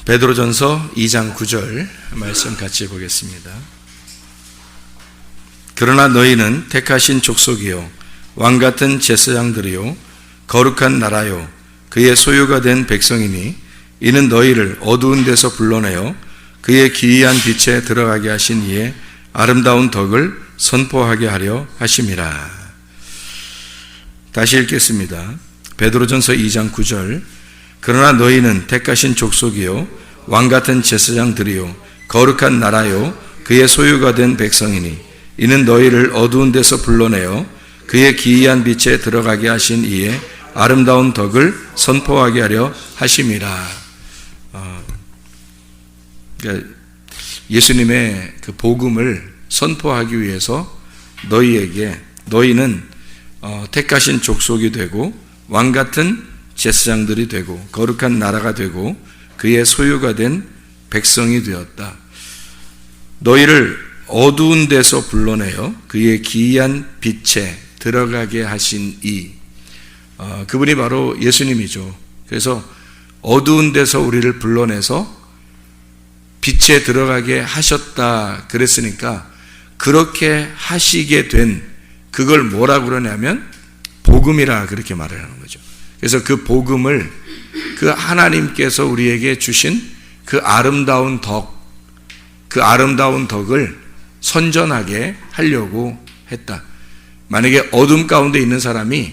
베드로전서 2장 9절 말씀 같이 보겠습니다. 그러나 너희는 택하신 족속이요 왕같은 제사장들이요 거룩한 나라요 그의 소유가 된 백성이니 이는 너희를 어두운 데서 불러내어 그의 기이한 빛에 들어가게 하신 이의 아름다운 덕을 선포하게 하려 하심이라. 다시 읽겠습니다. 베드로전서 2장 9절 그러나 너희는 택하신 족속이요 왕같은 제사장들이요 거룩한 나라요 그의 소유가 된 백성이니 이는 너희를 어두운 데서 불러내어 그의 기이한 빛에 들어가게 하신 이의 아름다운 덕을 선포하게 하려 하심이라. 그러니까 예수님의 그 복음을 선포하기 위해서 너희는 택하신 족속이 되고 왕같은 제사장들이 되고 거룩한 나라가 되고 그의 소유가 된 백성이 되었다. 너희를 어두운 데서 불러내어 그의 기이한 빛에 들어가게 하신 그분이 바로 예수님이죠. 그래서 어두운 데서 우리를 불러내서 빛에 들어가게 하셨다 그랬으니까 그렇게 하시게 된 그걸 뭐라고 그러냐면 복음이라 그렇게 말을 하는 거죠. 그래서 그 복음을 그 하나님께서 우리에게 주신 그 아름다운 덕을 선전하게 하려고 했다. 만약에 어둠 가운데 있는 사람이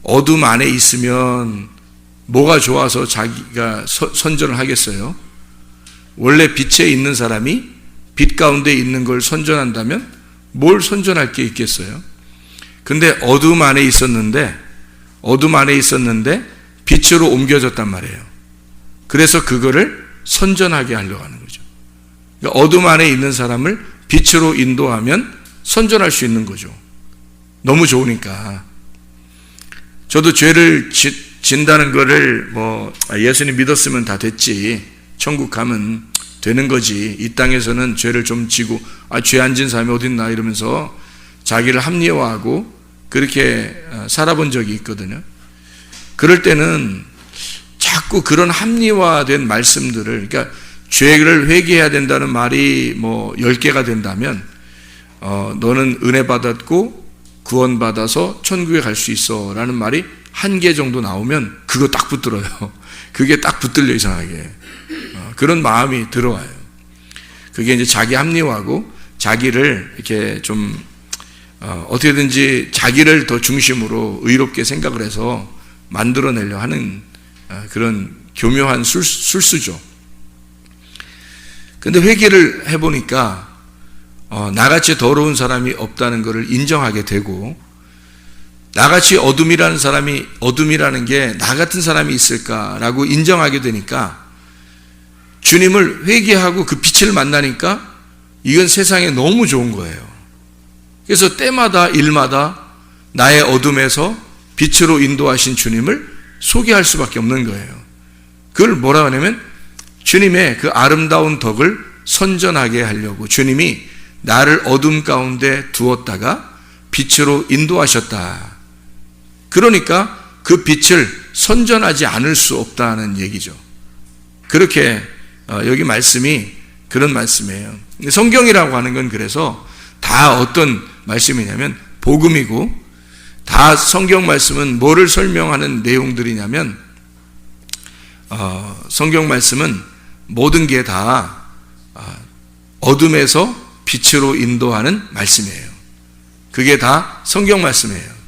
어둠 안에 있으면 뭐가 좋아서 자기가 선전을 하겠어요? 원래 빛에 있는 사람이 빛 가운데 있는 걸 선전한다면 뭘 선전할 게 있겠어요? 근데 어둠 안에 있었는데 빛으로 옮겨졌단 말이에요. 그래서 그거를 선전하게 하려고 하는 거죠. 그러니까 어둠 안에 있는 사람을 빛으로 인도하면 선전할 수 있는 거죠. 너무 좋으니까. 저도 죄를 진다는 거를 예수님 믿었으면 다 됐지, 천국 가면 되는 거지, 이 땅에서는 죄를 좀 지고 죄 안 진 사람이 어딨나 이러면서 자기를 합리화하고 그렇게 살아본 적이 있거든요. 그럴 때는 자꾸 그런 합리화된 말씀들을, 그러니까 죄를 회개해야 된다는 말이 10개가 된다면 너는 은혜 받았고 구원받아서 천국에 갈 수 있어 라는 말이 1개 정도 나오면 그거 딱 붙들어요. 그게 딱 붙들려 이상하게. 그런 마음이 들어와요. 그게 이제 자기 합리화하고 자기를 이렇게 좀 어떻게든지 자기를 더 중심으로 의롭게 생각을 해서 만들어내려 하는 그런 교묘한 술수죠. 근데 회개를 해보니까 나같이 더러운 사람이 없다는 것을 인정하게 되고, 나같이 어둠이라는 게 나 같은 사람이 있을까라고 인정하게 되니까 주님을 회개하고 그 빛을 만나니까 이건 세상에 너무 좋은 거예요. 그래서 때마다 일마다 나의 어둠에서 빛으로 인도하신 주님을 소개할 수밖에 없는 거예요. 그걸 뭐라 하냐면 주님의 그 아름다운 덕을 선전하게 하려고 주님이 나를 어둠 가운데 두었다가 빛으로 인도하셨다. 그러니까 그 빛을 선전하지 않을 수 없다는 얘기죠. 그렇게 여기 말씀이 그런 말씀이에요. 성경이라고 하는 건 그래서 다 어떤 말씀이냐면 복음이고, 다 성경 말씀은 뭐를 설명하는 내용들이냐면 성경 말씀은 모든 게 다 어둠에서 빛으로 인도하는 말씀이에요. 그게 다 성경 말씀이에요.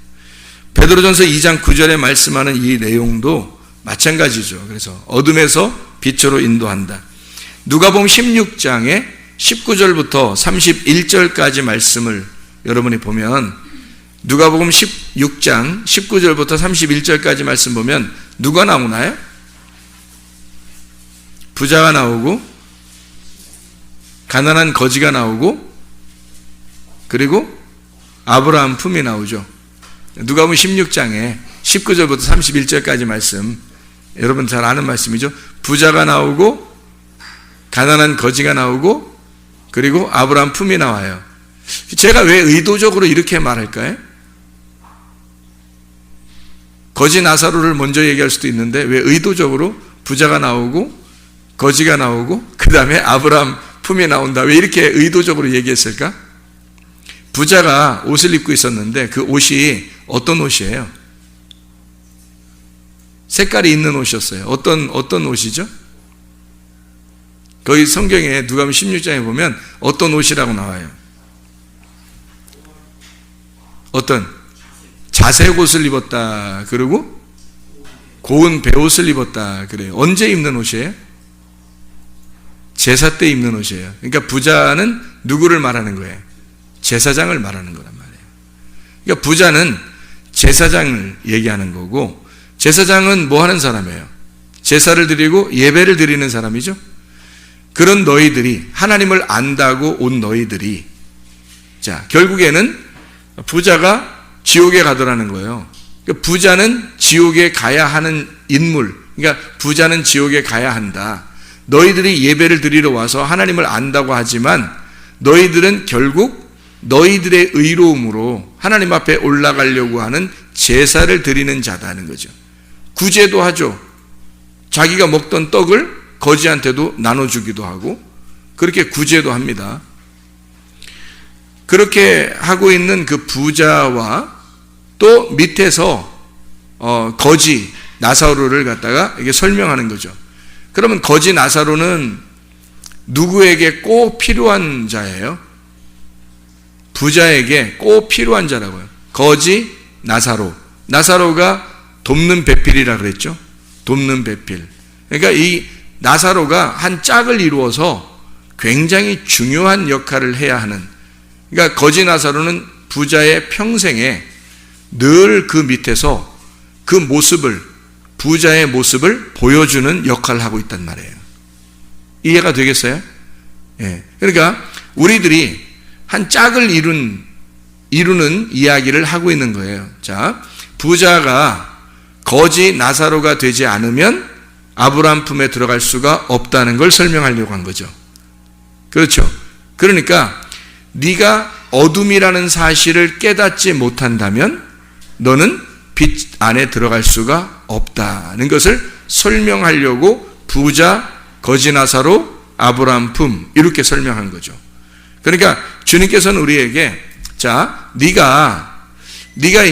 베드로전서 2장 9절에 말씀하는 이 내용도 마찬가지죠. 그래서 어둠에서 빛으로 인도한다. 누가복음 16장에 19절부터 31절까지 말씀을 여러분이 보면, 누가복음 16장 19절부터 31절까지 말씀 보면 누가 나오나요? 부자가 나오고 가난한 거지가 나오고 그리고 아브라함 품이 나오죠. 누가복음 16장에 19절부터 31절까지 말씀, 여러분 잘 아는 말씀이죠. 부자가 나오고 가난한 거지가 나오고 그리고 아브라함 품이 나와요. 제가 왜 의도적으로 이렇게 말할까요? 거지 나사로를 먼저 얘기할 수도 있는데 왜 의도적으로 부자가 나오고 거지가 나오고 그 다음에 아브라함 품이 나온다. 왜 이렇게 의도적으로 얘기했을까? 부자가 옷을 입고 있었는데 그 옷이 어떤 옷이에요? 색깔이 있는 옷이었어요. 어떤 옷이죠? 거기 성경에 누가복음 16장에 보면 어떤 옷이라고 나와요? 어떤? 자색 옷을 입었다. 그리고 고운 베옷을 입었다. 그래요. 언제 입는 옷이에요? 제사 때 입는 옷이에요. 그러니까 부자는 누구를 말하는 거예요? 제사장을 말하는 거란 말이에요. 그러니까 부자는 제사장을 얘기하는 거고, 제사장은 뭐 하는 사람이에요? 제사를 드리고 예배를 드리는 사람이죠. 그런 너희들이, 하나님을 안다고 온 너희들이, 자, 결국에는 부자가 지옥에 가더라는 거예요. 그러니까 부자는 지옥에 가야 하는 인물, 그러니까 부자는 지옥에 가야 한다. 너희들이 예배를 드리러 와서 하나님을 안다고 하지만 너희들은 결국 너희들의 의로움으로 하나님 앞에 올라가려고 하는 제사를 드리는 자다는 거죠. 구제도 하죠. 자기가 먹던 떡을 거지한테도 나눠주기도 하고 그렇게 구제도 합니다. 그렇게 하고 있는 그 부자와 또 밑에서 거지 나사로를 갖다가 이게 설명하는 거죠. 그러면 거지 나사로는 누구에게 꼭 필요한 자예요? 부자에게 꼭 필요한 자라고요. 거지 나사로. 나사로가 돕는 배필이라 그랬죠. 돕는 배필. 그러니까 이 나사로가 한 짝을 이루어서 굉장히 중요한 역할을 해야 하는, 그러니까 거지 나사로는 부자의 평생에 늘 그 밑에서 그 모습을, 부자의 모습을 보여주는 역할을 하고 있단 말이에요. 이해가 되겠어요? 예. 그러니까 우리들이 한 짝을 이루는 이야기를 하고 있는 거예요. 자, 부자가 거지 나사로가 되지 않으면 아브라함 품에 들어갈 수가 없다는 걸 설명하려고 한 거죠. 그렇죠? 그러니까 네가 어둠이라는 사실을 깨닫지 못한다면 너는 빛 안에 들어갈 수가 없다는 것을 설명하려고 부자, 거지 나사로, 아브라함 품 이렇게 설명한 거죠. 그러니까 주님께서는 우리에게 자, 네가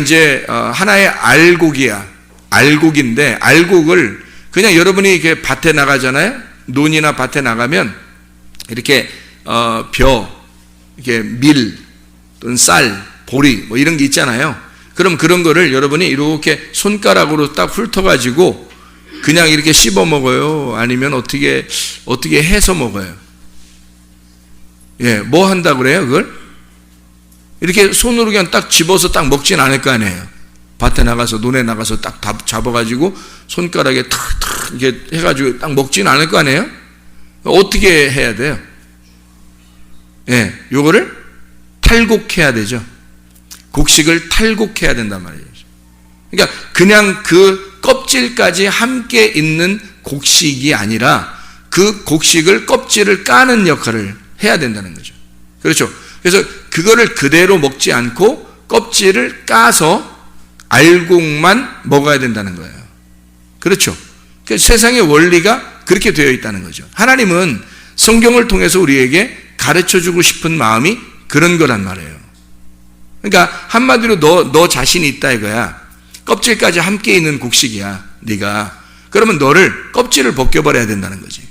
이제 하나의 알곡이야. 알곡인데 알곡을 그냥 여러분이 이렇게 밭에 나가잖아요. 논이나 밭에 나가면 이렇게 이렇게 밀 또는 쌀, 보리 뭐 이런 게 있잖아요. 그럼 그런 거를 여러분이 이렇게 손가락으로 딱 훑어가지고 그냥 이렇게 씹어 먹어요? 아니면 어떻게 해서 먹어요? 예, 뭐 한다 그래요, 그걸? 이렇게 손으로 그냥 딱 집어서 딱 먹진 않을 거 아니에요. 밭에 나가서, 논에 나가서 딱 잡아가지고 손가락에 탁탁 이렇게 해가지고 딱 먹진 않을 거 아니에요? 어떻게 해야 돼요? 예, 요거를 탈곡해야 되죠. 곡식을 탈곡해야 된단 말이에요. 그러니까 그냥 그 껍질까지 함께 있는 곡식이 아니라 그 곡식을 껍질을 까는 역할을 해야 된다는 거죠. 그렇죠. 그래서 그거를 그대로 먹지 않고 껍질을 까서 알곡만 먹어야 된다는 거예요. 그렇죠. 세상의 원리가 그렇게 되어 있다는 거죠. 하나님은 성경을 통해서 우리에게 가르쳐주고 싶은 마음이 그런 거란 말이에요. 그러니까 한마디로 너 자신이 있다 이거야. 껍질까지 함께 있는 곡식이야 네가. 그러면 너를 껍질을 벗겨버려야 된다는 거지.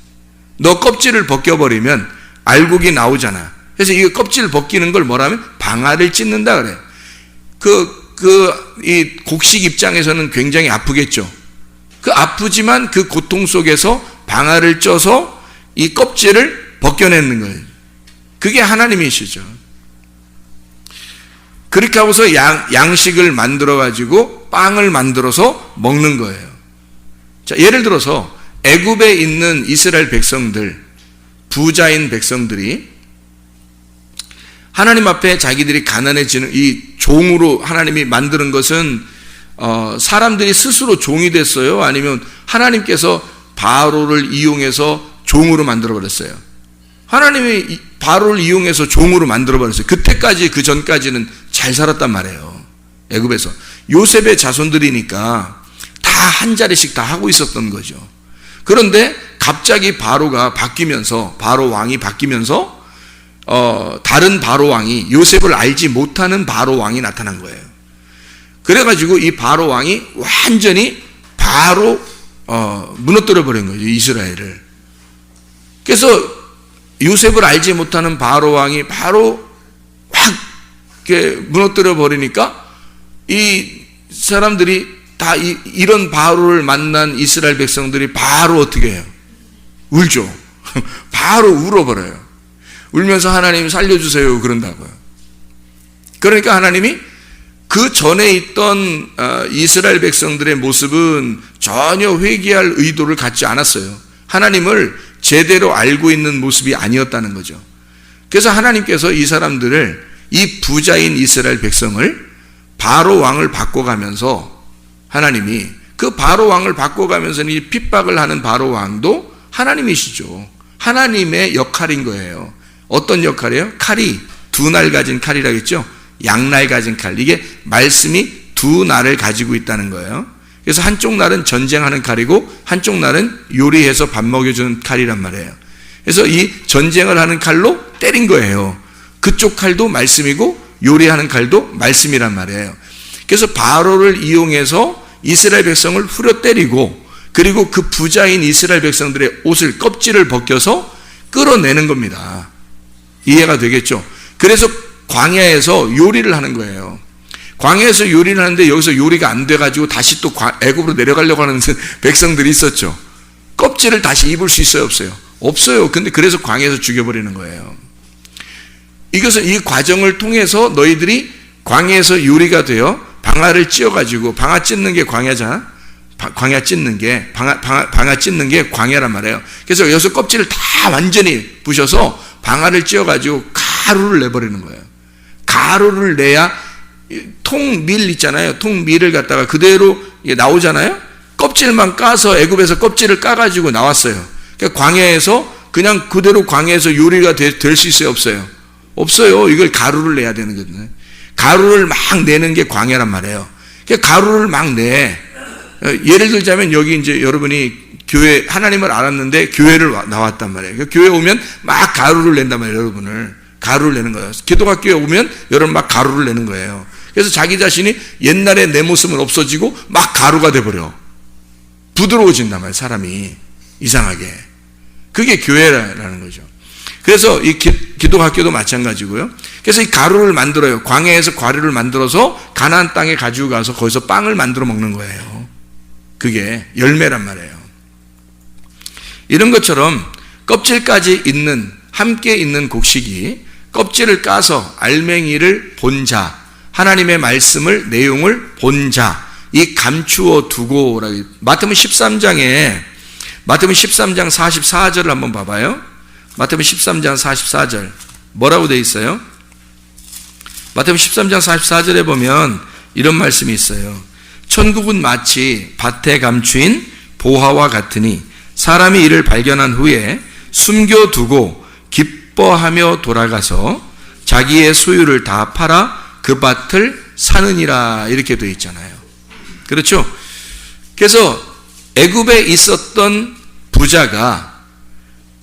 너 껍질을 벗겨버리면 알곡이 나오잖아. 그래서 이 껍질을 벗기는 걸 뭐라면 방아를 찢는다 그래. 이 곡식 입장에서는 굉장히 아프겠죠. 그 아프지만 그 고통 속에서 방아를 쪄서 이 껍질을 벗겨내는 거예요. 그게 하나님이시죠. 그렇게 하고서 양식을 만들어가지고 빵을 만들어서 먹는 거예요. 자, 예를 들어서 애굽에 있는 이스라엘 백성들, 부자인 백성들이 하나님 앞에 자기들이 가난해지는 이 종으로 하나님이 만드는 것은 사람들이 스스로 종이 됐어요? 아니면 하나님께서 바로를 이용해서 종으로 만들어버렸어요? 하나님이 바로를 이용해서 종으로 만들어버렸어요. 그때까지, 그 전까지는 잘 살았단 말이에요. 애굽에서. 요셉의 자손들이니까 다 한 자리씩 다 하고 있었던 거죠. 그런데 갑자기 바로가 바뀌면서, 바로 왕이 바뀌면서 다른 바로 왕이, 요셉을 알지 못하는 바로 왕이 나타난 거예요. 그래가지고 이 바로 왕이 완전히 바로 무너뜨려 버린 거죠, 이스라엘을. 그래서 요셉을 알지 못하는 바로 왕이 바로 확 이렇게 무너뜨려 버리니까 이 사람들이 다 이런 바로를 만난 이스라엘 백성들이 바로 어떻게 해요? 울죠. 바로 울어버려요. 울면서 하나님 살려주세요 그런다고요. 그러니까 하나님이 그 전에 있던 이스라엘 백성들의 모습은 전혀 회개할 의도를 갖지 않았어요. 하나님을 제대로 알고 있는 모습이 아니었다는 거죠. 그래서 하나님께서 이 사람들을, 이 부자인 이스라엘 백성을 바로 왕을 바꿔가면서, 하나님이 그 바로 왕을 바꿔가면서 이 핍박을 하는 바로 왕도 하나님이시죠. 하나님의 역할인 거예요. 어떤 역할이에요? 칼이 두 날 가진 칼이라고 했죠. 양날 가진 칼. 이게 말씀이 두 날을 가지고 있다는 거예요. 그래서 한쪽 날은 전쟁하는 칼이고 한쪽 날은 요리해서 밥 먹여주는 칼이란 말이에요. 그래서 이 전쟁을 하는 칼로 때린 거예요. 그쪽 칼도 말씀이고 요리하는 칼도 말씀이란 말이에요. 그래서 바로를 이용해서 이스라엘 백성을 후려 때리고, 그리고 그 부자인 이스라엘 백성들의 옷을, 껍질을 벗겨서 끌어내는 겁니다. 이해가 되겠죠? 그래서 광야에서 요리를 하는 거예요. 광야에서 요리를 하는데 여기서 요리가 안 돼가지고 다시 또 애굽으로 내려가려고 하는 백성들이 있었죠. 껍질을 다시 입을 수 있어요, 없어요? 없어요. 근데 그래서 광야에서 죽여버리는 거예요. 이것은 이 과정을 통해서 너희들이 광야에서 요리가 되어 방아를 찧어가지고, 방아 찢는 게 광야잖아. 방아 찢는 게 광야란 말이에요. 그래서 여기서 껍질을 다 완전히 부셔서 방아를 찧어가지고 가루를 내버리는 거예요. 가루를 내야 통밀 있잖아요. 통밀을 갖다가 그대로 나오잖아요. 껍질만 까서, 애굽에서 껍질을 까가지고 나왔어요. 그러니까 광야에서 그냥 그대로 광야에서 요리가 될 수 있어요, 없어요? 없어요. 이걸 가루를 내야 되는 거거든요. 가루를 막 내는 게 광야란 말이에요. 그러니까 가루를 막 내. 예를 들자면 여기 이제 여러분이 교회, 하나님을 알았는데 교회를 나왔단 말이에요. 그러니까 교회 오면 막 가루를 낸단 말이에요, 여러분을. 가루를 내는 거예요. 기도학교에 오면 여러분 막 가루를 내는 거예요. 그래서 자기 자신이 옛날에 내 모습은 없어지고 막 가루가 돼버려. 부드러워진단 말이에요, 사람이. 이상하게. 그게 교회라는 거죠. 그래서 이 기도학교도 마찬가지고요. 그래서 이 가루를 만들어요. 광야에서 가루를 만들어서 가나안 땅에 가지고 가서 거기서 빵을 만들어 먹는 거예요. 그게 열매란 말이에요. 이런 것처럼 껍질까지 있는, 함께 있는 곡식이 껍질을 까서 알맹이를 본 자, 하나님의 말씀을, 내용을 본 자, 이 감추어 두고, 마태복음 13장 44절을 한번 봐봐요. 마태복음 13장 44절 뭐라고 되어 있어요? 마태복음 13장 44절에 보면 이런 말씀이 있어요. 천국은 마치 밭에 감추인 보화와 같으니 사람이 이를 발견한 후에 숨겨두고 기뻐하며 돌아가서 자기의 소유를 다 팔아 그 밭을 사느니라, 이렇게 되어 있잖아요. 그렇죠? 그래서 애굽에 있었던 부자가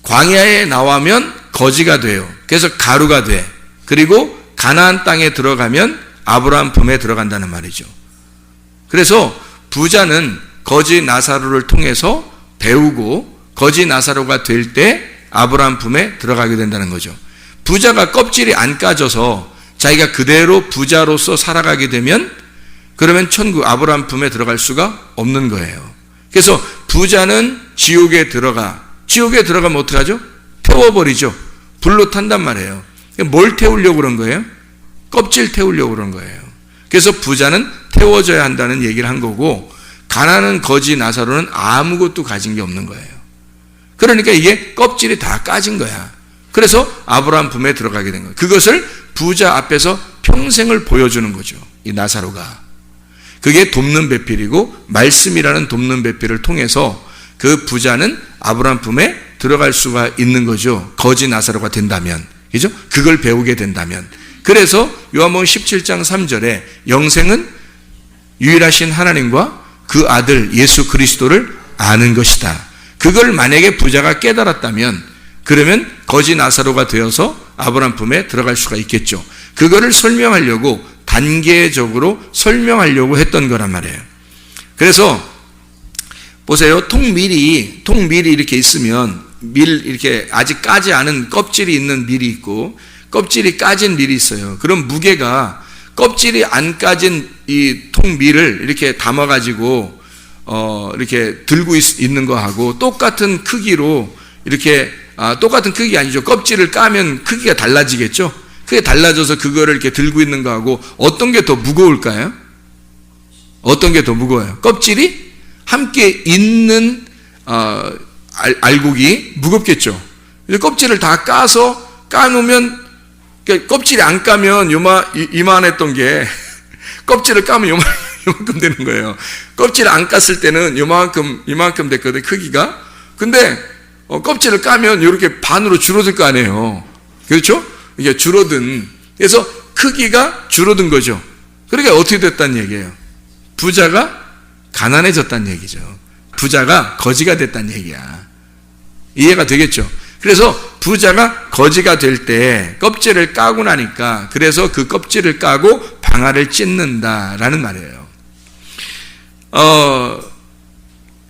광야에 나오면 거지가 돼요. 그래서 가루가 돼. 그리고 가나안 땅에 들어가면 아브라함 품에 들어간다는 말이죠. 그래서 부자는 거지 나사로를 통해서 배우고 거지 나사로가 될 때 아브라함 품에 들어가게 된다는 거죠. 부자가 껍질이 안 까져서 자기가 그대로 부자로서 살아가게 되면 그러면 천국 아브라함 품에 들어갈 수가 없는 거예요. 그래서 부자는 지옥에 들어가면 어떡하죠? 태워버리죠. 불로 탄단 말이에요. 뭘 태우려고 그런 거예요? 껍질 태우려고 그런 거예요. 그래서 부자는 태워져야 한다는 얘기를 한 거고, 가난한 거지 나사로는 아무것도 가진 게 없는 거예요. 그러니까 이게 껍질이 다 까진 거야. 그래서 아브라함 품에 들어가게 된 거예요. 그것을 부자 앞에서 평생을 보여주는 거죠, 이 나사로가. 그게 돕는 배필이고, 말씀이라는 돕는 배필을 통해서 그 부자는 아브라함 품에 들어갈 수가 있는 거죠. 거지 나사로가 된다면. 그죠? 그걸 배우게 된다면. 그래서 요한복음 17장 3절에 영생은 유일하신 하나님과 그 아들 예수 그리스도를 아는 것이다. 그걸 만약에 부자가 깨달았다면 그러면 거지 나사로가 되어서 아브라함 품에 들어갈 수가 있겠죠. 그거를 설명하려고 단계적으로 설명하려고 했던 거란 말이에요. 그래서 보세요. 통밀이 이렇게 있으면 이렇게 아직 까지 않은 껍질이 있는 밀이 있고 껍질이 까진 밀이 있어요. 그럼 무게가 껍질이 안 까진 이 통밀을 이렇게 담아가지고 이렇게 들고 있는 거하고 똑같은 크기로 이렇게 똑같은 크기 아니죠. 껍질을 까면 크기가 달라지겠죠. 크게 달라져서 그거를 이렇게 들고 있는 거하고 어떤 게 더 무거울까요? 어떤 게 더 무거워요? 껍질이 함께 있는 알곡이 무겁겠죠. 껍질을 다 까놓으면 껍질이 안 까면 이만했던 게 껍질을 까면 요만큼 되는 거예요. 껍질을 안 깠을 때는 이만큼 됐거든, 크기가. 근데 껍질을 까면 이렇게 반으로 줄어들 거 아니에요. 그렇죠? 이게 줄어든. 그래서 크기가 줄어든 거죠. 그러니까 어떻게 됐다는 얘기예요? 부자가 가난해졌다는 얘기죠. 부자가 거지가 됐다는 얘기야. 이해가 되겠죠? 그래서 부자가 거지가 될 때 껍질을 까고 나니까 그래서 그 껍질을 까고 방아를 찢는다라는 말이에요.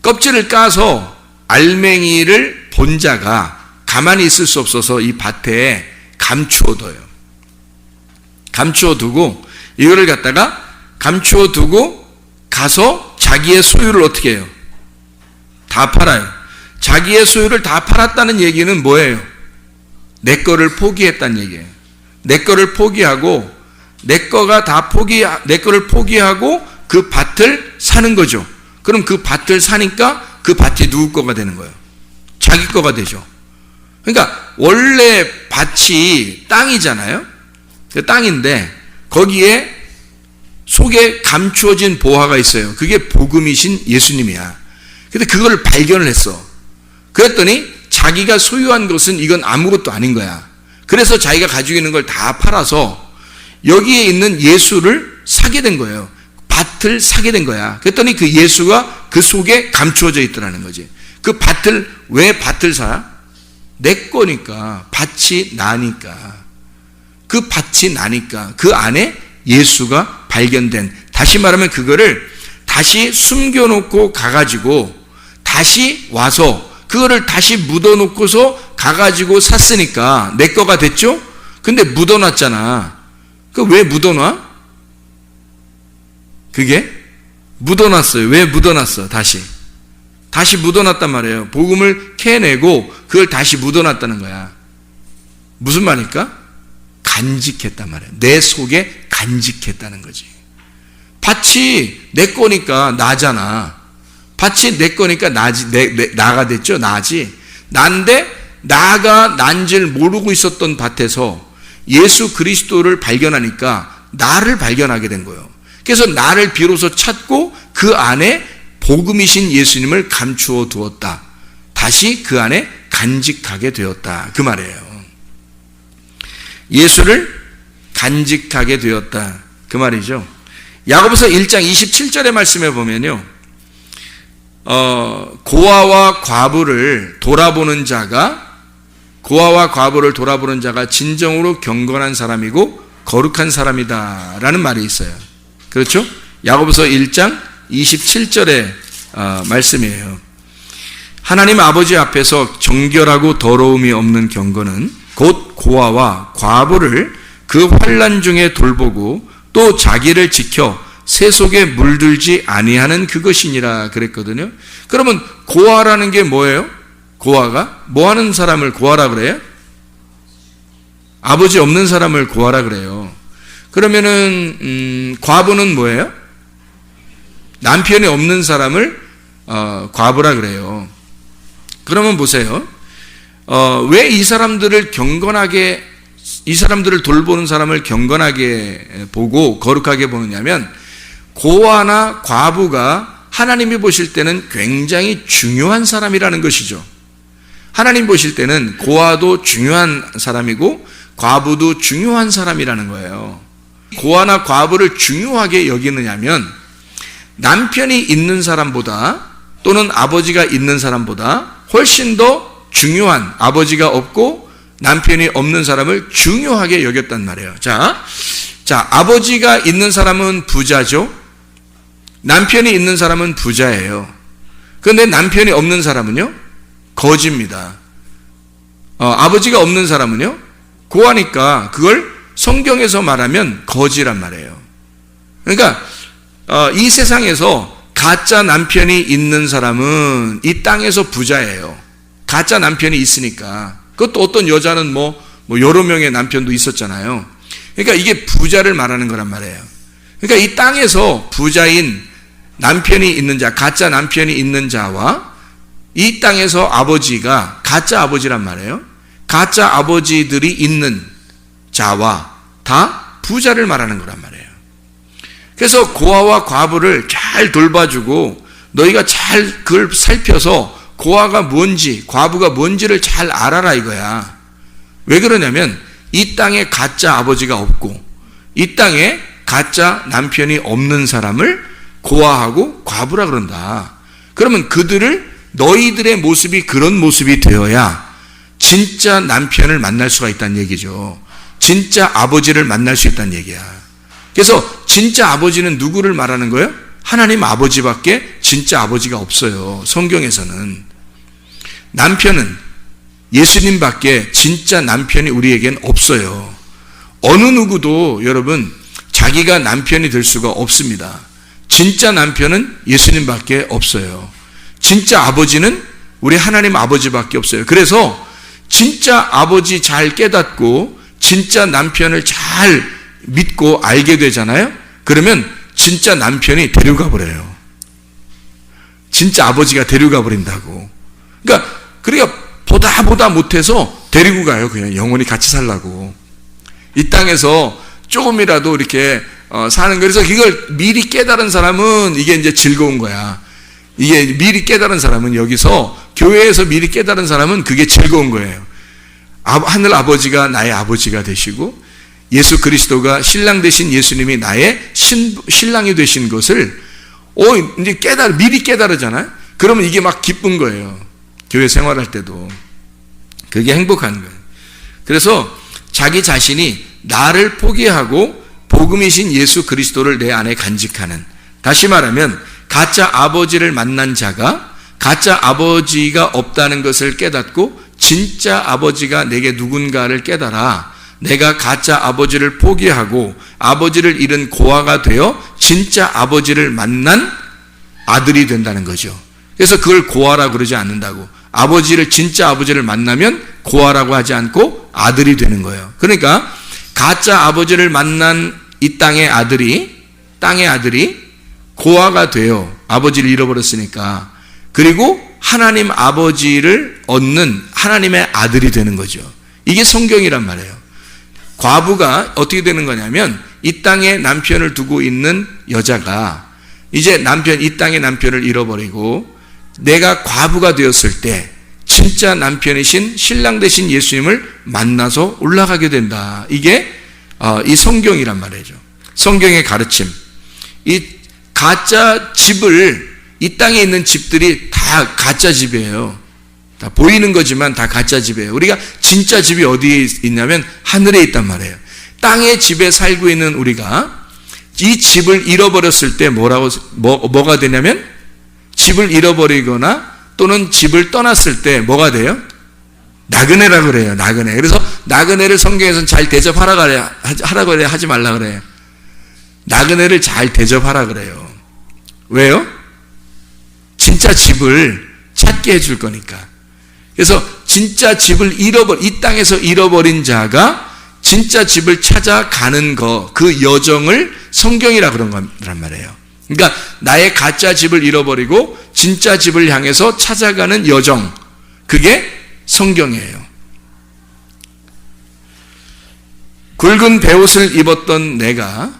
껍질을 까서 알맹이를 본 자가 가만히 있을 수 없어서 이 밭에 감추어둬요. 감추어두고 이거를 갖다가 감추어두고 가서 자기의 소유를 어떻게 해요? 다 팔아요. 자기의 소유를 다 팔았다는 얘기는 뭐예요? 내 거를 포기했다는 얘기예요. 내 거를 포기하고 내 거를 포기하고 그 밭을 사는 거죠. 그럼 그 밭을 사니까 그 밭이 누구 거가 되는 거예요? 자기 거가 되죠. 그러니까 원래 밭이 땅이잖아요. 그 땅인데 거기에 속에 감추어진 보화가 있어요. 그게 복음이신 예수님이야. 근데 그걸 발견을 했어. 그랬더니 자기가 소유한 것은 이건 아무것도 아닌 거야. 그래서 자기가 가지고 있는 걸 다 팔아서 여기에 있는 예수를 사게 된 거예요. 밭을 사게 된 거야. 그랬더니 그 예수가 그 속에 감추어져 있더라는 거지. 그 밭을, 왜 밭을 사? 내 거니까. 밭이 나니까. 그 밭이 나니까. 그 안에 예수가 발견된, 다시 말하면 그거를 다시 숨겨놓고 가가지고 다시 와서 그거를 다시 묻어놓고서 가가지고 샀으니까 내 거가 됐죠? 근데 묻어놨잖아. 그 왜 묻어놔? 그게 묻어놨어요. 왜 묻어놨어? 다시 묻어놨단 말이에요. 복음을 캐내고 그걸 다시 묻어놨다는 거야. 무슨 말일까? 간직했단 말이에요. 내 속에 간직했다는 거지. 밭이 내 거니까 나잖아. 밭이 내 거니까 나가 됐죠. 나지. 난데 나가 난 줄 모르고 있었던 밭에서 예수 그리스도를 발견하니까 나를 발견하게 된 거예요. 그래서 나를 비로소 찾고 그 안에 복음이신 예수님을 감추어 두었다. 다시 그 안에 간직하게 되었다. 그 말이에요. 예수를 간직하게 되었다. 그 말이죠. 야고보서 1장 27절의 말씀에 보면요. 고아와 과부를 돌아보는 자가 진정으로 경건한 사람이고 거룩한 사람이다 라는 말이 있어요. 그렇죠? 야고보서 1장 27절의 말씀이에요. 하나님 아버지 앞에서 정결하고 더러움이 없는 경건은 곧 고아와 과부를 그 환난 중에 돌보고 또 자기를 지켜 새 속에 물들지 아니하는 그것이니라 그랬거든요. 그러면 고아라는 게 뭐예요? 고아가 뭐 하는 사람을 고아라 그래요? 아버지 없는 사람을 고아라 그래요. 그러면은 과부는 뭐예요? 남편이 없는 사람을 과부라 그래요. 그러면 보세요. 왜 이 사람들을 돌보는 사람을 경건하게 보고 거룩하게 보느냐면 고아나 과부가 하나님이 보실 때는 굉장히 중요한 사람이라는 것이죠. 하나님 보실 때는 고아도 중요한 사람이고 과부도 중요한 사람이라는 거예요. 고아나 과부를 중요하게 여기느냐면 남편이 있는 사람보다 또는 아버지가 있는 사람보다 훨씬 더 중요한, 아버지가 없고 남편이 없는 사람을 중요하게 여겼단 말이에요. 자, 아버지가 있는 사람은 부자죠. 남편이 있는 사람은 부자예요. 그런데 남편이 없는 사람은요? 거지입니다. 아버지가 없는 사람은요? 고하니까 그걸 성경에서 말하면 거지란 말이에요. 그러니까 이 세상에서 가짜 남편이 있는 사람은 이 땅에서 부자예요. 가짜 남편이 있으니까. 그것도 어떤 여자는 뭐 여러 명의 남편도 있었잖아요. 그러니까 이게 부자를 말하는 거란 말이에요. 그러니까 이 땅에서 부자인 남편이 있는 자, 가짜 남편이 있는 자와 이 땅에서 아버지가 가짜 아버지란 말이에요. 가짜 아버지들이 있는 자와 다 부자를 말하는 거란 말이에요. 그래서 고아와 과부를 잘 돌봐주고 너희가 잘 그걸 살펴서 고아가 뭔지 과부가 뭔지를 잘 알아라 이거야. 왜 그러냐면 이 땅에 가짜 아버지가 없고 이 땅에 가짜 남편이 없는 사람을 고아하고 과부라 그런다. 그러면 그들을 너희들의 모습이 그런 모습이 되어야 진짜 남편을 만날 수가 있다는 얘기죠. 진짜 아버지를 만날 수 있다는 얘기야. 그래서 진짜 아버지는 누구를 말하는 거예요? 하나님 아버지밖에 진짜 아버지가 없어요. 성경에서는. 남편은 예수님밖에 진짜 남편이 우리에겐 없어요. 어느 누구도 여러분 자기가 남편이 될 수가 없습니다. 진짜 남편은 예수님밖에 없어요. 진짜 아버지는 우리 하나님 아버지밖에 없어요. 그래서 진짜 아버지 잘 깨닫고 진짜 남편을 잘 믿고 알게 되잖아요. 그러면 진짜 남편이 데려가 버려요. 진짜 아버지가 데려가 버린다고. 그러니까 보다 못해서 데리고 가요. 그냥 영원히 같이 살라고. 이 땅에서 조금이라도 이렇게 사는 거예요. 그래서 이걸 미리 깨달은 사람은 이게 이제 즐거운 거야. 이게 미리 깨달은 사람은 여기서 교회에서 미리 깨달은 사람은 그게 즐거운 거예요. 하늘 아버지가 나의 아버지가 되시고 예수 그리스도가 신랑 되신 예수님이 나의 신랑이 되신 것을 이제 미리 깨달으잖아요. 그러면 이게 막 기쁜 거예요. 교회 생활할 때도. 그게 행복한 거예요. 그래서 자기 자신이 나를 포기하고 복음이신 예수 그리스도를 내 안에 간직하는, 다시 말하면 가짜 아버지를 만난 자가 가짜 아버지가 없다는 것을 깨닫고 진짜 아버지가 내게 누군가를 깨달아 내가 가짜 아버지를 포기하고 아버지를 잃은 고아가 되어 진짜 아버지를 만난 아들이 된다는 거죠. 그래서 그걸 고아라고 그러지 않는다고. 진짜 아버지를 만나면 고아라고 하지 않고 아들이 되는 거예요. 그러니까 가짜 아버지를 만난 이 땅의 아들이 고아가 되어 아버지를 잃어버렸으니까, 그리고 하나님 아버지를 얻는 하나님의 아들이 되는 거죠. 이게 성경이란 말이에요. 과부가 어떻게 되는 거냐면 이 땅에 남편을 두고 있는 여자가 이제 이 땅의 남편을 잃어버리고 내가 과부가 되었을 때 진짜 남편이신 신랑 되신 예수님을 만나서 올라가게 된다. 이게 이 성경이란 말이죠. 성경의 가르침. 이 가짜 집을, 이 땅에 있는 집들이 다 가짜 집이에요. 다 보이는 거지만 다 가짜 집이에요. 우리가 진짜 집이 어디에 있냐면 하늘에 있단 말이에요. 땅의 집에 살고 있는 우리가 이 집을 잃어버렸을 때 뭐가 되냐면, 집을 잃어버리거나 또는 집을 떠났을 때 뭐가 돼요? 나그네라고 그래요. 나그네. 그래서 나그네를 성경에서는 잘 하라고 그래요. 하지 말라 그래요. 나그네를 잘 대접하라 그래요. 왜요? 진짜 집을 찾게 해줄 거니까. 그래서 진짜 집을 이 땅에서 잃어버린 자가 진짜 집을 찾아가는 그 여정을 성경이라 그런 거란 말이에요. 그러니까 나의 가짜 집을 잃어버리고 진짜 집을 향해서 찾아가는 여정, 그게 성경이에요. 굵은 베옷을 입었던 내가,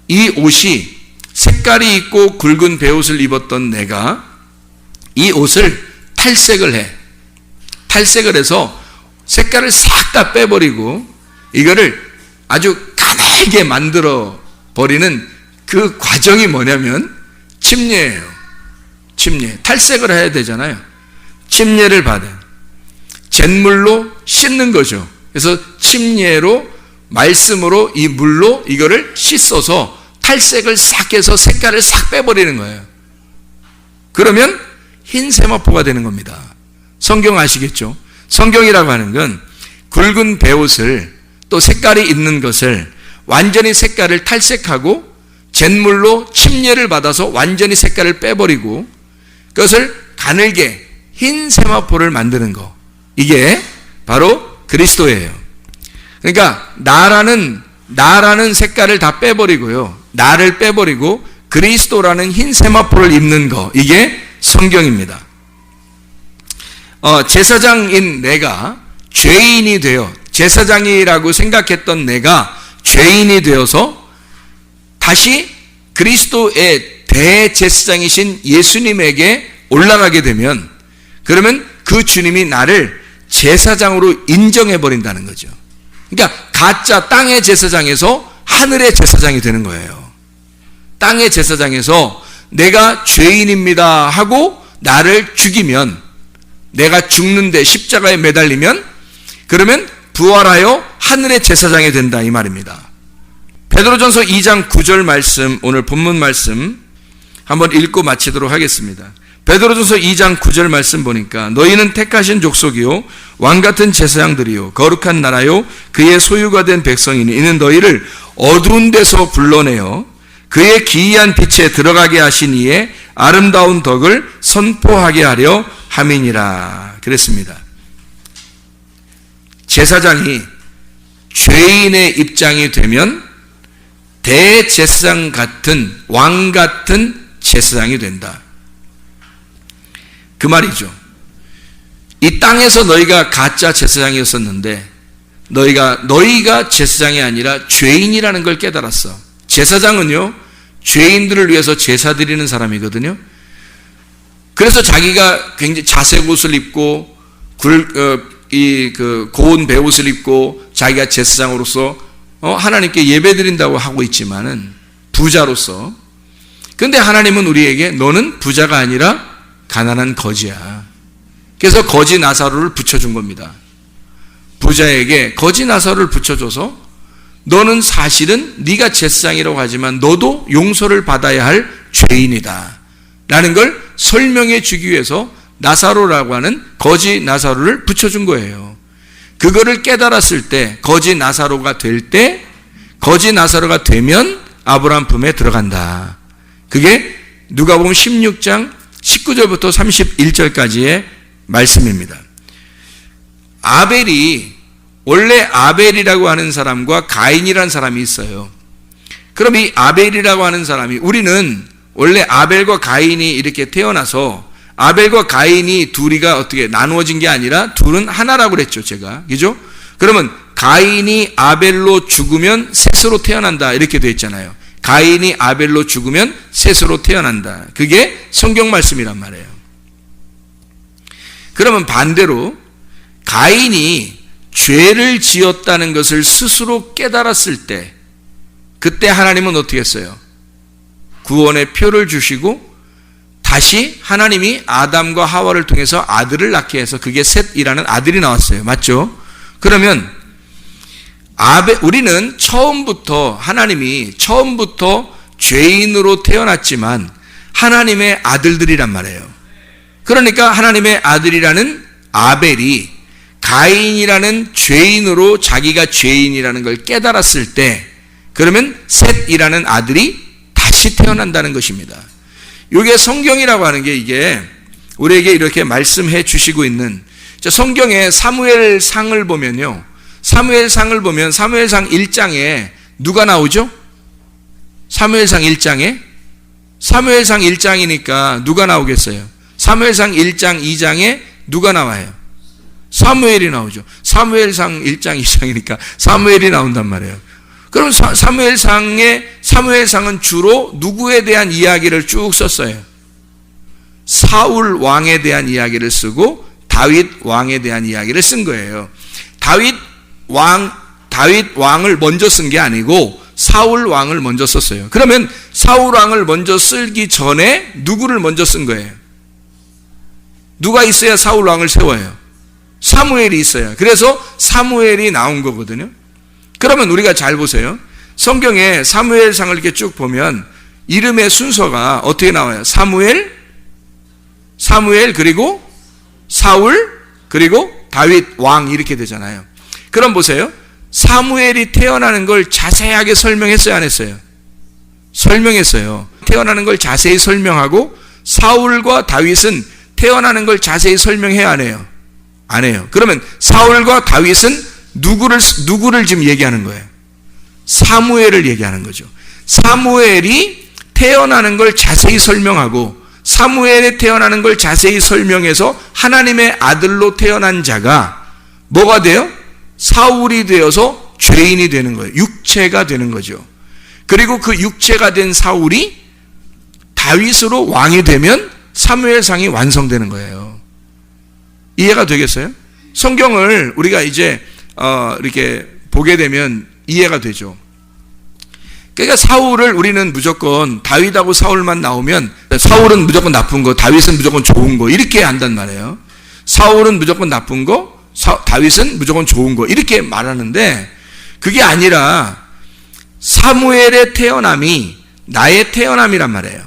이 옷이 색깔이 있고 굵은 베옷을 입었던 내가 이 옷을 탈색을 해. 탈색을 해서 색깔을 싹 다 빼버리고 이거를 아주 가늘게 만들어 버리는 그 과정이 뭐냐면 침례예요. 침례. 탈색을 해야 되잖아요. 침례를 받아요. 잿물로 씻는 거죠. 그래서 침례로 말씀으로 이 물로 이거를 씻어서 탈색을 싹 해서 색깔을 싹 빼버리는 거예요. 그러면 흰 세마포가 되는 겁니다. 성경 아시겠죠? 성경이라고 하는 건 굵은 베옷을 또 색깔이 있는 것을 완전히 색깔을 탈색하고 잿물로 침례를 받아서 완전히 색깔을 빼버리고 그것을 가늘게 흰 세마포를 만드는 거. 이게 바로 그리스도예요. 그러니까 나라는 색깔을 다 빼버리고요. 나를 빼버리고 그리스도라는 흰 세마포를 입는 거. 이게 성경입니다. 제사장인 내가 죄인이 되어 제사장이라고 생각했던 내가 죄인이 되어서 다시 그리스도의 대제사장이신 예수님에게 올라가게 되면 그러면 그 주님이 나를 제사장으로 인정해 버린다는 거죠. 그러니까 가짜 땅의 제사장에서 하늘의 제사장이 되는 거예요. 땅의 제사장에서 내가 죄인입니다 하고 나를 죽이면 내가 죽는데 십자가에 매달리면 그러면 부활하여 하늘의 제사장이 된다 이 말입니다. 베드로전서 2장 9절 말씀 오늘 본문 말씀 한번 읽고 마치도록 하겠습니다. 베드로전서 2장 9절 말씀 보니까 너희는 택하신 족속이요 왕같은 제사장들이요 거룩한 나라요 그의 소유가 된 백성이니 이는 너희를 어두운 데서 불러내어 그의 기이한 빛에 들어가게 하신 이의 아름다운 덕을 선포하게 하려 함이니라 그랬습니다. 제사장이 죄인의 입장이 되면 대제사장 같은 왕 같은 제사장이 된다. 그 말이죠. 이 땅에서 너희가 가짜 제사장이었었는데 너희가 제사장이 아니라 죄인이라는 걸 깨달았어. 제사장은요 죄인들을 위해서 제사 드리는 사람이거든요. 그래서 자기가 굉장히 자색 옷을 입고 고운 베옷을 입고 자기가 제사장으로서 하나님께 예배 드린다고 하고 있지만은 부자로서. 근데 하나님은 우리에게 너는 부자가 아니라 가난한 거지야. 그래서 거지 나사로를 붙여준 겁니다. 부자에게 거지 나사로를 붙여줘서 너는 사실은 네가 제사장이라고 하지만 너도 용서를 받아야 할 죄인이다 라는 걸 설명해 주기 위해서 나사로라고 하는 거지 나사로를 붙여준 거예요. 그거를 깨달았을 때 거지 나사로가 될 때 거지 나사로가 되면 아브라함 품에 들어간다. 그게 누가복음 16장 19절부터 31절까지의 말씀입니다. 원래 아벨이라고 하는 사람과 가인이라는 사람이 있어요. 그럼 이 아벨이라고 하는 사람이 우리는 원래 아벨과 가인이 이렇게 태어나서 아벨과 가인이 둘이가 어떻게 나누어진 게 아니라 둘은 하나라고 그랬죠, 제가. 그죠? 그러면 가인이 아벨로 죽으면 셋으로 태어난다. 이렇게 돼 있잖아요. 가인이 아벨로 죽으면 셋으로 태어난다. 그게 성경 말씀이란 말이에요. 그러면 반대로 가인이 죄를 지었다는 것을 스스로 깨달았을 때 그때 하나님은 어떻게 했어요? 구원의 표를 주시고 다시 하나님이 아담과 하와를 통해서 아들을 낳게 해서 그게 셋이라는 아들이 나왔어요. 맞죠? 그러면 우리는 하나님이 처음부터 죄인으로 태어났지만 하나님의 아들들이란 말이에요. 그러니까 하나님의 아들이라는 아벨이 가인이라는 죄인으로 자기가 죄인이라는 걸 깨달았을 때 그러면 셋이라는 아들이 다시 태어난다는 것입니다. 이게 성경이라고 하는 게 이게 우리에게 이렇게 말씀해 주시고 있는 성경의 사무엘상을 보면요. 사무엘상 1장에 누가 나오죠? 사무엘상 1장이니까 누가 나오겠어요? 사무엘상 1장 2장에 누가 나와요? 사무엘이 나오죠. 사무엘상 1장 2장이니까 사무엘이 나온단 말이에요. 그럼 사무엘상은 주로 누구에 대한 이야기를 쭉 썼어요? 사울 왕에 대한 이야기를 쓰고 다윗 왕에 대한 이야기를 쓴 거예요. 다윗 왕을 먼저 쓴 게 아니고 사울 왕을 먼저 썼어요. 그러면 사울 왕을 먼저 쓰기 전에 누구를 먼저 쓴 거예요? 누가 있어야 사울 왕을 세워요? 사무엘이 있어야. 그래서 사무엘이 나온 거거든요. 그러면 우리가 잘 보세요. 성경에 사무엘상을 이렇게 쭉 보면 이름의 순서가 어떻게 나와요? 사무엘, 그리고 사울, 그리고 다윗 왕 이렇게 되잖아요. 그럼 보세요. 사무엘이 태어나는 걸 자세하게 설명했어요, 안 했어요? 설명했어요. 태어나는 걸 자세히 설명하고 사울과 다윗은 태어나는 걸 자세히 설명해야 안 해요? 안 해요. 그러면 사울과 다윗은 누구를 지금 얘기하는 거예요? 사무엘을 얘기하는 거죠. 사무엘이 태어나는 걸 자세히 설명하고 사무엘이 태어나는 걸 자세히 설명해서 하나님의 아들로 태어난 자가 뭐가 돼요? 사울이 되어서 죄인이 되는 거예요. 육체가 되는 거죠. 그리고 그 육체가 된 사울이 다윗으로 왕이 되면 사무엘상이 완성되는 거예요. 이해가 되겠어요? 성경을 우리가 이제 이렇게 보게 되면 이해가 되죠. 그러니까 사울을 우리는 무조건 다윗하고 사울만 나오면 사울은 무조건 나쁜 거, 다윗은 무조건 좋은 거 이렇게 한단 말이에요. 사울은 무조건 나쁜 거, 다윗은 무조건 좋은 거 이렇게 말하는데 그게 아니라 사무엘의 태어남이 나의 태어남이란 말이에요.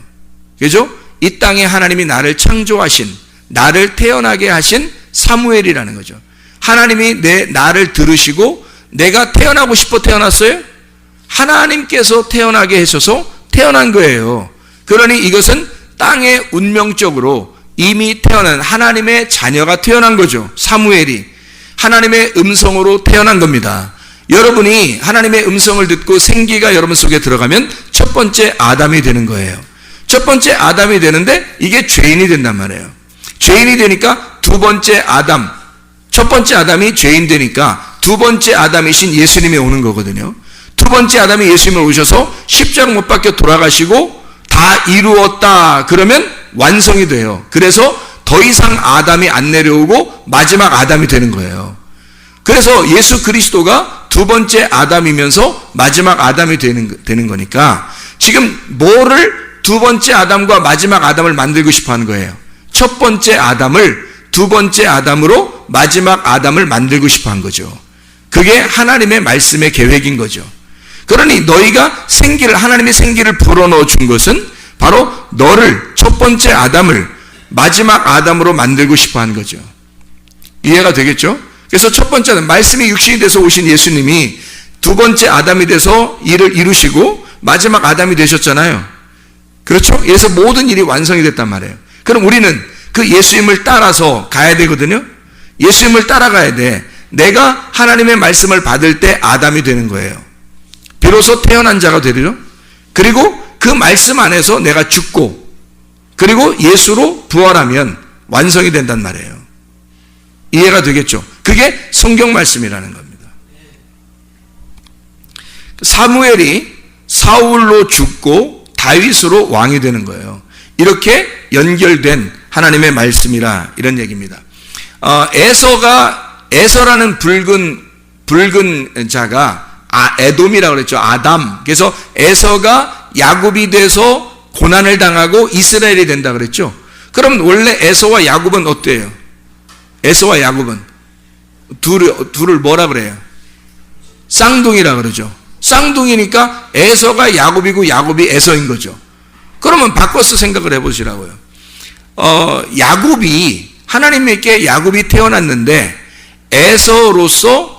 그죠? 이 땅에 하나님이 나를 창조하신, 나를 태어나게 하신 사무엘이라는 거죠. 하나님이 나를 들으시고 내가 태어나고 싶어 태어났어요? 하나님께서 태어나게 하셔서 태어난 거예요. 그러니 이것은 땅에 운명적으로 이미 태어난 하나님의 자녀가 태어난 거죠. 사무엘이 하나님의 음성으로 태어난 겁니다. 여러분이 하나님의 음성을 듣고 생기가 여러분 속에 들어가면 첫 번째 아담이 되는 거예요. 첫 번째 아담이 되는데 이게 죄인이 된단 말이에요. 죄인이 되니까 두 번째 아담, 첫 번째 아담이 죄인 되니까 두 번째 아담이신 예수님이 오는 거거든요. 두 번째 아담이 예수님을 오셔서 십자가 못 박혀 돌아가시고 다 이루었다 그러면 완성이 돼요. 그래서 더 이상 아담이 안 내려오고 마지막 아담이 되는 거예요. 그래서 예수 그리스도가 두 번째 아담이면서 마지막 아담이 되는 거니까 지금 뭐를 두 번째 아담과 마지막 아담을 만들고 싶어 하는 거예요? 첫 번째 아담을 두 번째 아담으로 마지막 아담을 만들고 싶어 한 거죠. 그게 하나님의 말씀의 계획인 거죠. 그러니 너희가 하나님의 생기를 불어넣어 준 것은 바로 너를 첫 번째 아담을 마지막 아담으로 만들고 싶어 한 거죠. 이해가 되겠죠? 그래서 첫 번째 아담, 말씀이 육신이 돼서 오신 예수님이 두 번째 아담이 돼서 일을 이루시고 마지막 아담이 되셨잖아요. 그렇죠? 그래서 모든 일이 완성이 됐단 말이에요. 그럼 우리는 그 예수님을 따라서 가야 되거든요. 예수님을 따라가야 돼. 내가 하나님의 말씀을 받을 때 아담이 되는 거예요. 비로소 태어난 자가 되리죠. 그리고 그 말씀 안에서 내가 죽고 그리고 예수로 부활하면 완성이 된단 말이에요. 이해가 되겠죠? 그게 성경 말씀이라는 겁니다. 사무엘이 사울로 죽고 다윗으로 왕이 되는 거예요. 이렇게 연결된 하나님의 말씀이라 이런 얘기입니다. 에서라는 붉은 자가 에돔이라고 그랬죠. 아담. 그래서 에서가 야곱이 돼서 고난을 당하고 이스라엘이 된다 그랬죠. 그럼 원래 에서와 야곱은 어때요? 에서와 야곱은 둘을 뭐라 그래요? 쌍둥이라 그러죠. 쌍둥이니까 에서가 야곱이고 야곱이 에서인 거죠. 그러면 바꿔서 생각을 해보시라고요. 하나님께 야곱이 태어났는데 에서로서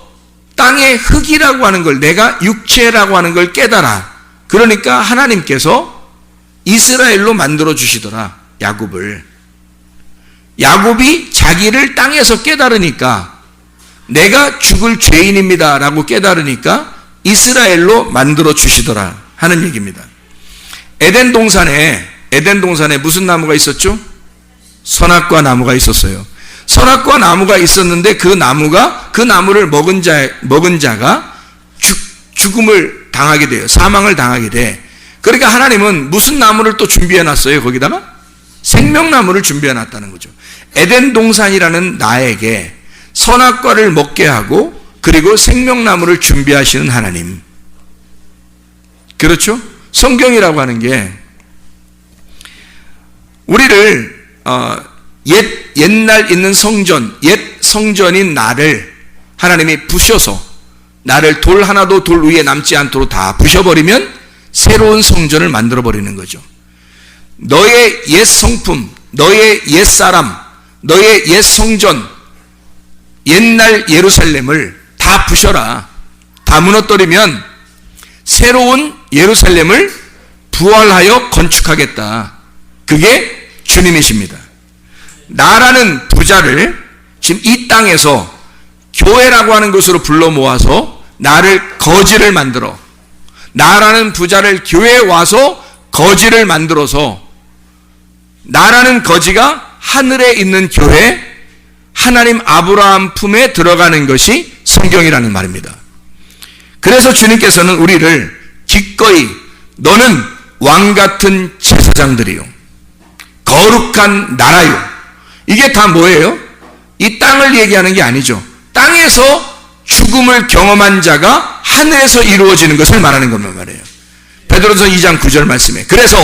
땅의 흙이라고 하는 걸, 내가 육체라고 하는 걸 깨달아. 그러니까 하나님께서 이스라엘로 만들어 주시더라. 야곱이 자기를 땅에서 깨달으니까 내가 죽을 죄인입니다 라고 깨달으니까 이스라엘로 만들어 주시더라 하는 얘기입니다. 에덴 동산에 무슨 나무가 있었죠? 선악과 나무가 있었어요. 선악과 나무가 있었는데 그 나무를 먹은 자가 죽음을 당하게 돼요. 사망을 당하게 돼. 그러니까 하나님은 무슨 나무를 또 준비해 놨어요? 거기다가 생명나무를 준비해 놨다는 거죠. 에덴 동산이라는 나에게 선악과를 먹게 하고 그리고 생명나무를 준비하시는 하나님. 그렇죠? 성경이라고 하는 게 우리를 옛날 있는 성전, 옛 성전인 나를 하나님이 부셔서 나를 돌 하나도 돌 위에 남지 않도록 다 부셔버리면 새로운 성전을 만들어버리는 거죠. 너의 옛 성품, 너의 옛 사람, 너의 옛 성전, 옛날 예루살렘을 다 부셔라. 다 무너뜨리면 새로운 예루살렘을 부활하여 건축하겠다. 그게 주님이십니다. 나라는 부자를 지금 이 땅에서 교회라고 하는 것으로 불러 모아서 나를 거지를 만들어, 나라는 부자를 교회에 와서 거지를 만들어서 나라는 거지가 하늘에 있는 교회, 하나님 아브라함 품에 들어가는 것이 성경이라는 말입니다. 그래서 주님께서는 우리를 기꺼이 너는 왕같은 제사장들이요, 거룩한 나라요. 이게 다 뭐예요? 이 땅을 얘기하는 게 아니죠. 땅에서 죽음을 경험한 자가 하늘에서 이루어지는 것을 말하는 것만 말이에요. 베드로서 2장 9절 말씀에 그래서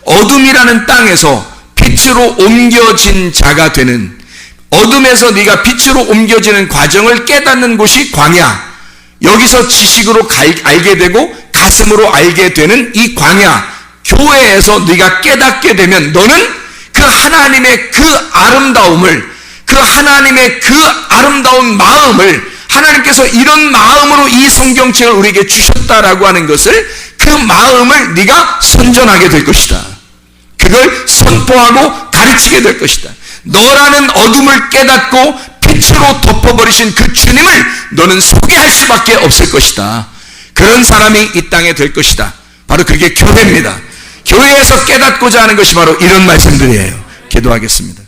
어둠이라는 땅에서 빛으로 옮겨진 자가 되는, 어둠에서 네가 빛으로 옮겨지는 과정을 깨닫는 곳이 광야, 여기서 지식으로 알게 되고 가슴으로 알게 되는 이 광야, 교회에서 네가 깨닫게 되면 너는 그 하나님의 그 아름다움을, 그 하나님의 그 아름다운 마음을, 하나님께서 이런 마음으로 이 성경책을 우리에게 주셨다라고 하는 것을, 그 마음을 네가 선전하게 될 것이다. 그걸 선포하고 가르치게 될 것이다. 너라는 어둠을 깨닫고 빛으로 덮어버리신 그 주님을 너는 소개할 수밖에 없을 것이다. 그런 사람이 이 땅에 될 것이다. 바로 그게 교회입니다. 교회에서 깨닫고자 하는 것이 바로 이런 말씀들이에요. 기도하겠습니다.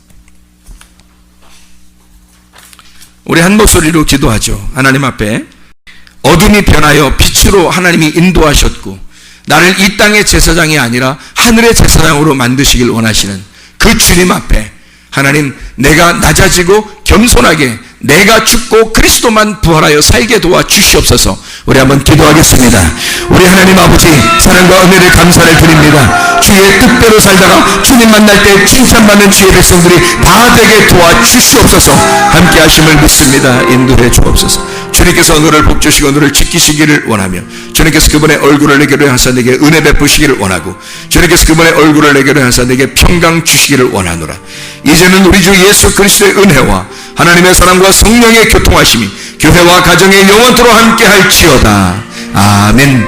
우리 한 목소리로 기도하죠. 하나님 앞에 어둠이 변하여 빛으로 하나님이 인도하셨고 나를 이 땅의 제사장이 아니라 하늘의 제사장으로 만드시길 원하시는 그 주님 앞에 하나님, 내가 낮아지고 겸손하게 내가 죽고 그리스도만 부활하여 살게 도와 주시옵소서. 우리 한번 기도하겠습니다. 우리 하나님 아버지, 사랑과 은혜를 감사를 드립니다. 주의 뜻대로 살다가 주님 만날 때 칭찬받는 주의 백성들이 다 되게 도와 주시옵소서. 함께 하심을 믿습니다. 인도해 주옵소서. 주님께서 너를 복주시고 너를 지키시기를 원하며, 주님께서 그분의 얼굴을 내게로 향하사 내게 은혜 베푸시기를 원하고, 주님께서 그분의 얼굴을 내게로 향하사 내게 평강 주시기를 원하노라. 이제는 우리 주 예수 그리스도의 은혜와 하나님의 사랑과 성령의 교통하심이 교회와 가정에 영원토록 함께 할지어다. 아멘.